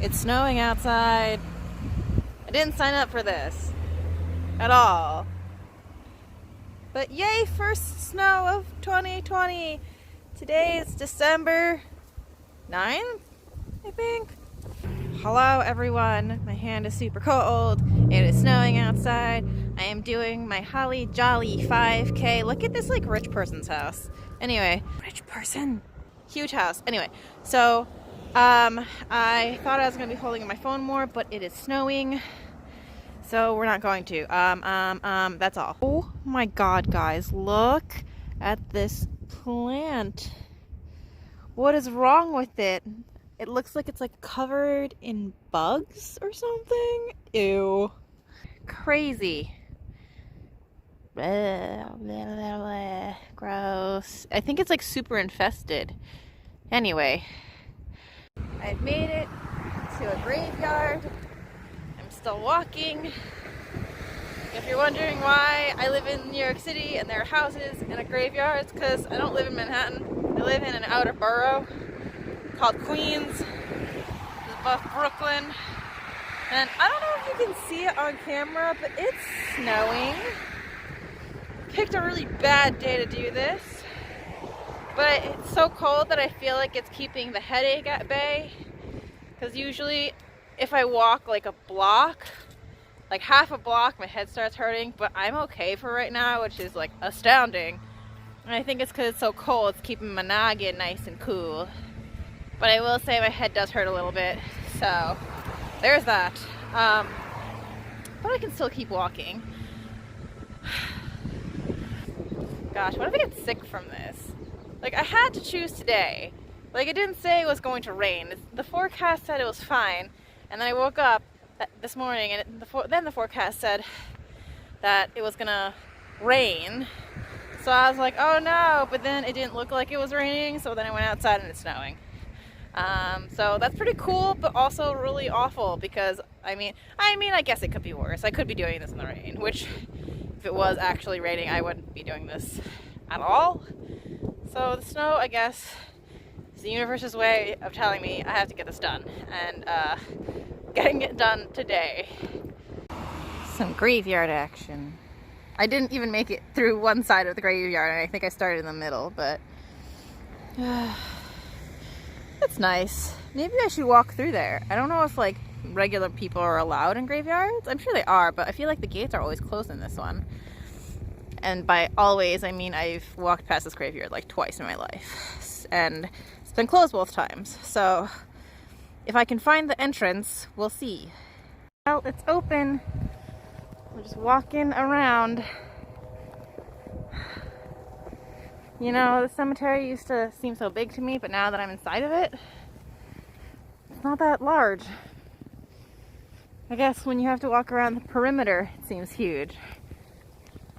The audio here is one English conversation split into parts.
It's snowing outside. I didn't sign up for this at all. But yay, first snow of 2020. Today is December 9th, I think. Hello everyone, my hand is super cold. It is snowing outside. I am doing my Holly Jolly 5K. Look at this like rich person's house. Anyway, rich person. Huge house. Anyway, so I thought I was going to be holding my phone more, but it is snowing. So we're not going to. That's all. Oh my god, guys, look at this plant. What is wrong with it? It looks like it's like covered in bugs or something. Ew. Crazy. Blah, blah, blah, blah. Gross. I think it's like super infested. Anyway, I've made it to a graveyard. I'm still walking. If you're wondering why I live in New York City and there are houses and a graveyard, it's because I don't live in Manhattan. I live in an outer borough called Queens. It's above Brooklyn. And I don't know if you can see it on camera, but it's snowing. Picked a really bad day to do this. But it's so cold that I feel like it's keeping the headache at bay. Because usually if I walk like a block, like half a block, my head starts hurting. But I'm okay for right now, which is like astounding. And I think it's because it's so cold, it's keeping my noggin nice and cool. But I will say my head does hurt a little bit. So there's that. But I can still keep walking. Gosh, what if I get sick from this? Like, I had to choose today. Like, it didn't say it was going to rain. The forecast said it was fine. And then I woke up this morning and then the forecast said that it was gonna rain. So I was like, oh no, but then it didn't look like it was raining, so then I went outside and it's snowing. So that's pretty cool, but also really awful because, I mean, I guess it could be worse. I could be doing this in the rain, which if it was actually raining, I wouldn't be doing this at all. So the snow, I guess, is the universe's way of telling me I have to get this done, and getting it done today. Some graveyard action. I didn't even make it through one side of the graveyard, and I think I started in the middle, but it's nice. Maybe I should walk through there. I don't know if like regular people are allowed in graveyards. I'm sure they are, but I feel like the gates are always closed in this one. And by always, I mean I've walked past this graveyard like twice in my life, and it's been closed both times. So if I can find the entrance, we'll see. Well, it's open. We're just walking around. You know, the cemetery used to seem so big to me, but now that I'm inside of it, it's not that large. I guess when you have to walk around the perimeter, it seems huge.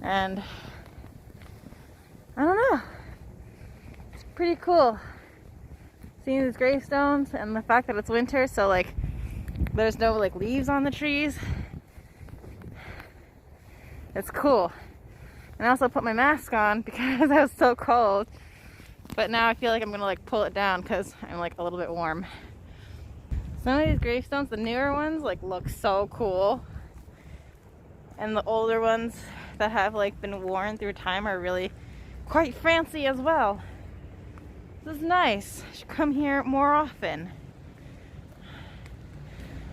And I don't know. It's pretty cool seeing these gravestones and the fact that it's winter, so like there's no like leaves on the trees. It's cool. And I also put my mask on because I was so cold. But now I feel like I'm gonna like pull it down because I'm like a little bit warm. Some of these gravestones, the newer ones, like look so cool. And the older ones that have like been worn through time are really quite fancy as well. This is nice. I should come here more often.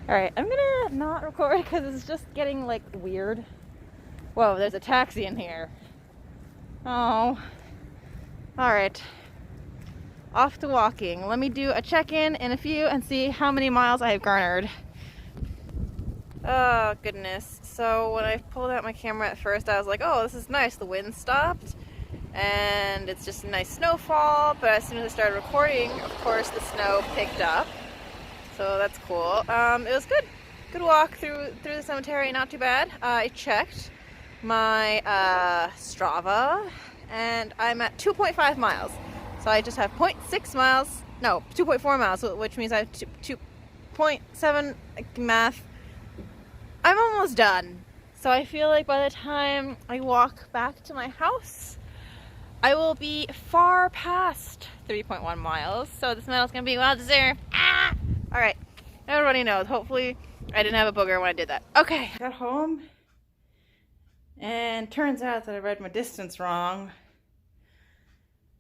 Alright, I'm gonna not record because it's just getting like weird. Whoa, there's a taxi in here. Oh. Alright. Off to walking. Let me do a check-in in a few and see how many miles I have garnered. Oh, goodness. So when I pulled out my camera at first, I was like, oh, this is nice. The wind stopped. And it's just a nice snowfall. But as soon as I started recording, of course, the snow picked up. So that's cool. It was good. Good walk through the cemetery. Not too bad. I checked my Strava, and I'm at 2.5 miles. So I just have 0.6 miles, no, 2.4 miles, which means I have 2.7 math. I'm almost done. So I feel like by the time I walk back to my house, I will be far past 3.1 miles. So this medal's gonna be well deserved. Ah! All right, Everybody knows. Hopefully I didn't have a booger when I did that. Okay. Got home and turns out that I read my distance wrong.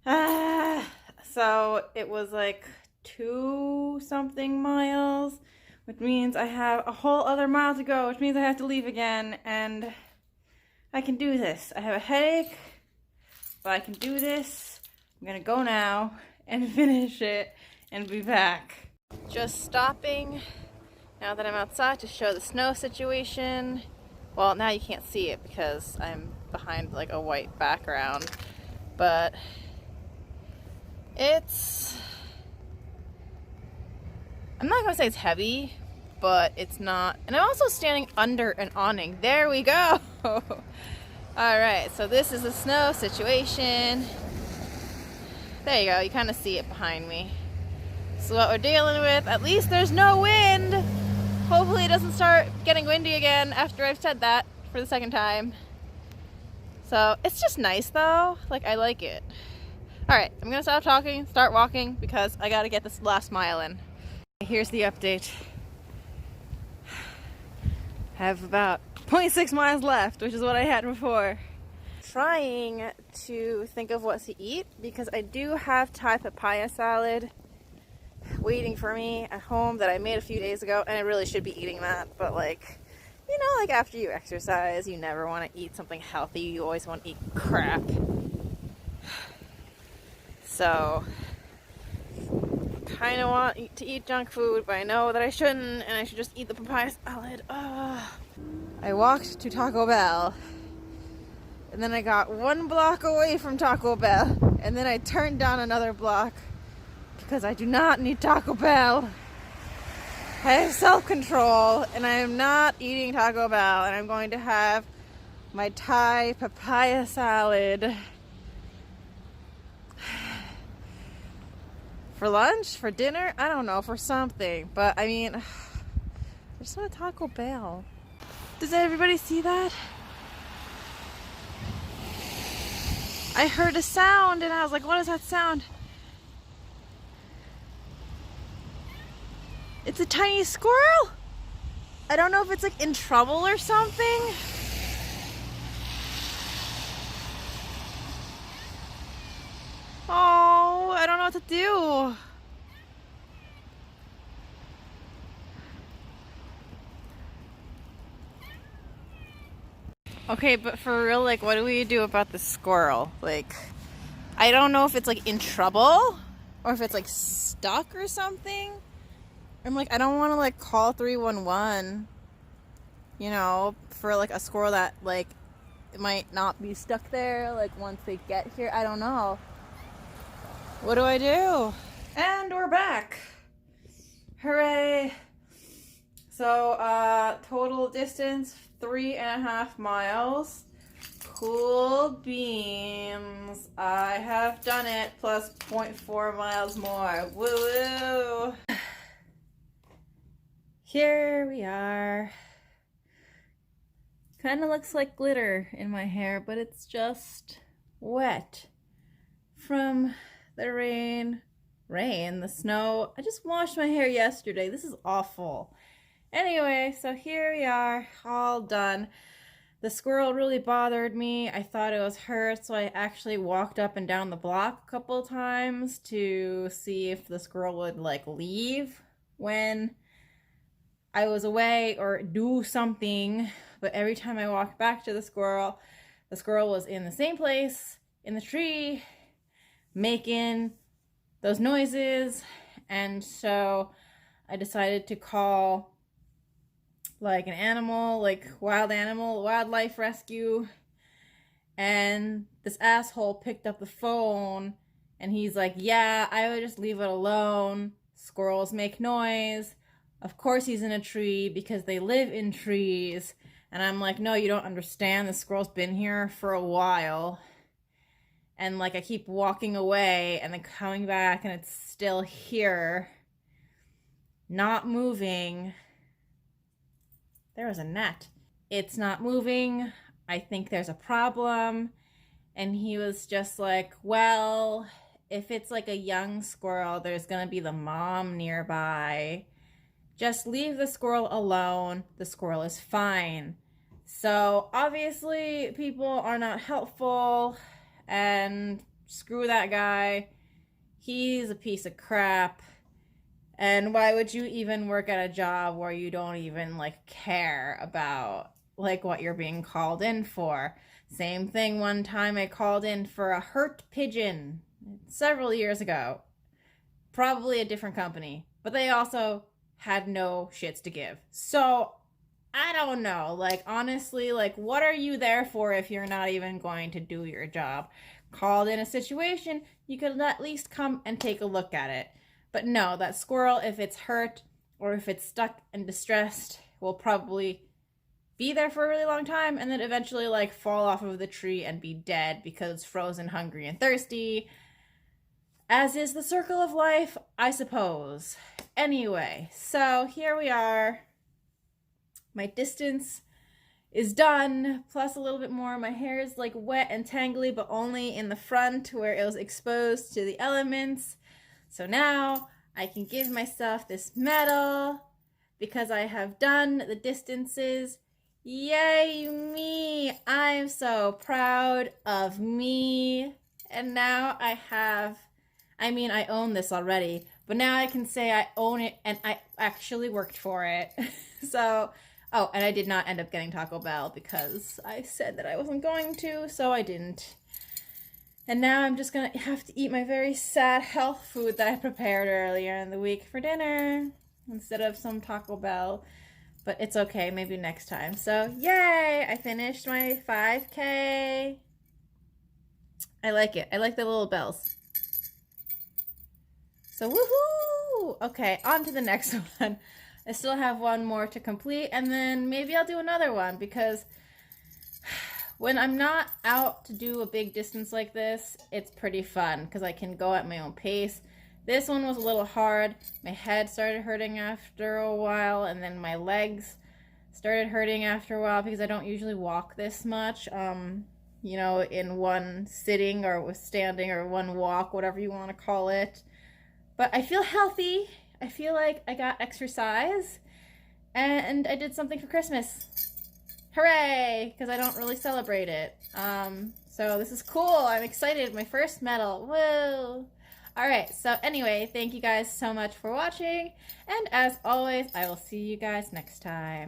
So it was like 2-something miles, which means I have a whole other mile to go, which means I have to leave again, and I can do this. I have a headache, but I can do this. I'm gonna go now and finish it and be back. Just stopping now that I'm outside to show the snow situation. Well, now you can't see it because I'm behind like a white background, but I'm not gonna say it's heavy, but it's not. And I'm also standing under an awning. There we go. Alright, so this is the snow situation. There you go, you kind of see it behind me. So what we're dealing with, at least there's no wind. Hopefully it doesn't start getting windy again after I've said that for the second time. So it's just nice though, like I like it. Alright, I'm gonna stop talking, start walking, because I gotta get this last mile in. Here's the update. I have about 0.6 miles left, which is what I had before. Trying to think of what to eat because I do have Thai papaya salad waiting for me at home that I made a few days ago, and I really should be eating that, but like, you know, like after you exercise, you never want to eat something healthy, you always want to eat crap. So, kind of want to eat junk food, but I know that I shouldn't, and I should just eat the papaya salad. I walked to Taco Bell, and then I got 1 block away from Taco Bell, and then I turned down another block because I do not need Taco Bell. I have self-control, and I am not eating Taco Bell, and I'm going to have my Thai papaya salad for lunch, for dinner, I don't know, for something. But I mean, I just want a Taco Bell. Does everybody see that? I heard a sound and I was like, what is that sound? It's a tiny squirrel. I don't know if it's like in trouble or something. Oh, I don't know what to do. Okay, but for real, like, what do we do about the squirrel? Like, I don't know if it's like in trouble or if it's like stuck or something. I'm like, I don't want to like call 311, you know, for like a squirrel that like it might not be stuck there like once they get here. I don't know. What do I do? And we're back. Hooray. So total distance 3.5 miles. Cool beans. I have done it, plus 0.4 miles more. Woo woo. Here we are. Kind of looks like glitter in my hair, but it's just wet from the rain, the snow. I just washed my hair yesterday. This is awful. Anyway, so here we are, all done. The squirrel really bothered me. I thought it was her, so I actually walked up and down the block a couple of times to see if the squirrel would like leave when I was away or do something. But every time I walked back to the squirrel was in the same place, in the tree, making those noises. And so I decided to call like an animal, like wildlife rescue. And this asshole picked up the phone and he's like, yeah, I would just leave it alone. Squirrels make noise. Of course he's in a tree because they live in trees. And I'm like, no, you don't understand. The squirrel's been here for a while. And like I keep walking away and then coming back and it's still here, not moving. There was a net. It's not moving. I think there's a problem. And he was just like, well, if it's like a young squirrel, there's gonna be the mom nearby. Just leave the squirrel alone. The squirrel is fine. So obviously people are not helpful, and screw that guy. He's a piece of crap. And why would you even work at a job where you don't even like care about like what you're being called in for? Same thing, one time I called in for a hurt pigeon several years ago. Probably a different company, but they also had no shits to give. So I don't know. Like, honestly, like, what are you there for if you're not even going to do your job? Called in a situation, you could at least come and take a look at it. But no, that squirrel, if it's hurt or if it's stuck and distressed, will probably be there for a really long time and then eventually like fall off of the tree and be dead because it's frozen, hungry, and thirsty. As is the circle of life, I suppose. Anyway, so here we are. My distance is done, plus a little bit more. My hair is like wet and tangly, but only in the front where it was exposed to the elements. So now I can give myself this medal because I have done the distances. Yay me! I'm so proud of me. And now I own this already, but now I can say I own it and I actually worked for it. So, oh, and I did not end up getting Taco Bell because I said that I wasn't going to, so I didn't. And now I'm just gonna have to eat my very sad health food that I prepared earlier in the week for dinner instead of some Taco Bell. But it's okay, maybe next time. So, yay! I finished my 5K. I like it. I like the little bells. So, woohoo! Okay, on to the next one. I still have one more to complete, and then maybe I'll do another one, because when I'm not out to do a big distance like this, it's pretty fun, because I can go at my own pace. This one was a little hard. My head started hurting after a while, and then my legs started hurting after a while, because I don't usually walk this much, you know, in one sitting or standing or one walk, whatever you want to call it. But I feel healthy. I feel like I got exercise and I did something for Christmas. Hooray! Because I don't really celebrate it. So this is cool. I'm excited. My first medal. Woo! Alright, so anyway, thank you guys so much for watching. And as always, I will see you guys next time.